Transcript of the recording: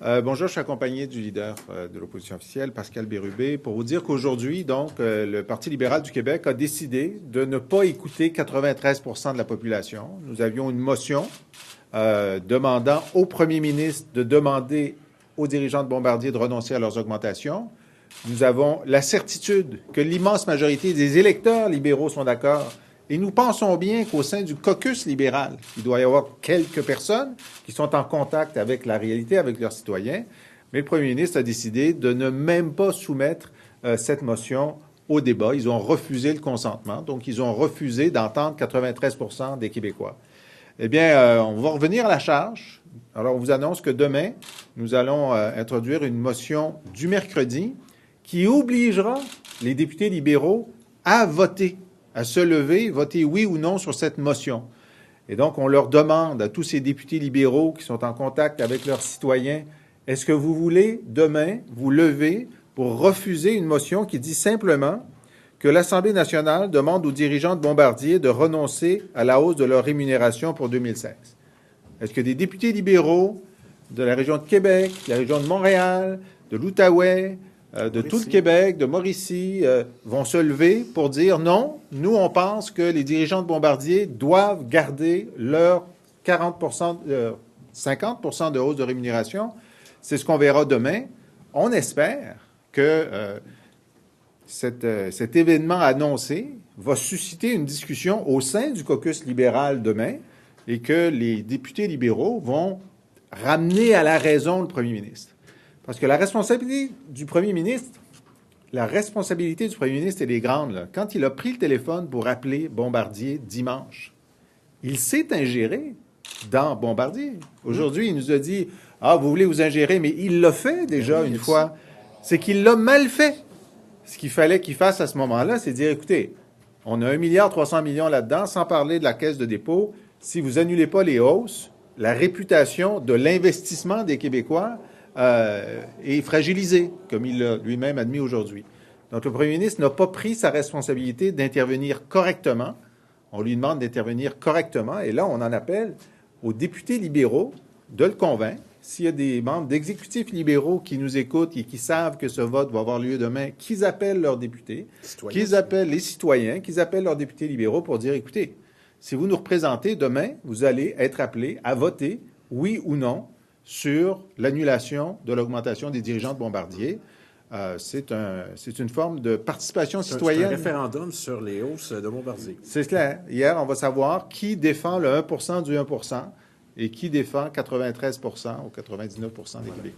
Bonjour, je suis accompagné du leader de l'opposition officielle, Pascal Bérubé, pour vous dire qu'aujourd'hui, donc, le Parti libéral du Québec a décidé de ne pas écouter 93 de la population. Nous avions une motion demandant au premier ministre de demander aux dirigeants de Bombardier de renoncer à leurs augmentations. Nous avons la certitude que l'immense majorité des électeurs libéraux sont d'accord. Et nous pensons bien qu'au sein du caucus libéral, il doit y avoir quelques personnes qui sont en contact avec la réalité, avec leurs citoyens. Mais le premier ministre a décidé de ne même pas soumettre cette motion au débat. Ils ont refusé le consentement. Donc, ils ont refusé d'entendre 93 des Québécois. Eh bien, on va revenir à la charge. Alors, on vous annonce que demain, nous allons introduire une motion du mercredi qui obligera les députés libéraux à voter, à se lever, voter oui ou non sur cette motion. Et donc, on leur demande à tous ces députés libéraux qui sont en contact avec leurs citoyens, est-ce que vous voulez demain vous lever pour refuser une motion qui dit simplement que l'Assemblée nationale demande aux dirigeants de Bombardier de renoncer à la hausse de leur rémunération pour 2016? Est-ce que des députés libéraux de la région de Québec, de la région de Montréal, de l'Outaouais, de tout le Québec, de Mauricie, vont se lever pour dire non, nous, on pense que les dirigeants de Bombardier doivent garder leur 50 de hausse de rémunération? C'est ce qu'on verra demain. On espère que cet événement annoncé va susciter une discussion au sein du caucus libéral demain et que les députés libéraux vont ramener à la raison le premier ministre. Parce que la responsabilité du premier ministre, elle est grande. Là. Quand il a pris le téléphone pour appeler Bombardier dimanche, il s'est ingéré dans Bombardier. Aujourd'hui, il nous a dit « Ah, vous voulez vous ingérer », mais il l'a fait déjà une fois. C'est qu'il l'a mal fait. Ce qu'il fallait qu'il fasse à ce moment-là, c'est dire « Écoutez, on a 1,3 milliard là-dedans, sans parler de la caisse de dépôt. Si vous annulez pas les hausses, la réputation de l'investissement des Québécois est fragilisée, comme il l'a lui-même admis aujourd'hui. Donc, le premier ministre n'a pas pris sa responsabilité d'intervenir correctement. On lui demande d'intervenir correctement. Et là, on en appelle aux députés libéraux de le convaincre. S'il y a des membres d'exécutifs libéraux qui nous écoutent et qui savent que ce vote va avoir lieu demain, qu'ils appellent leurs députés, qu'ils appellent les citoyens, qu'ils appellent leurs députés libéraux pour dire, écoutez, si vous nous représentez demain, vous allez être appelés à voter, oui ou non, sur l'annulation de l'augmentation des dirigeants de Bombardier. C'est une forme de participation citoyenne. C'est un référendum sur les hausses de Bombardier. C'est clair. Hier, on va savoir qui défend le 1 du 1 et qui défend 93 ou 99 des Québécois.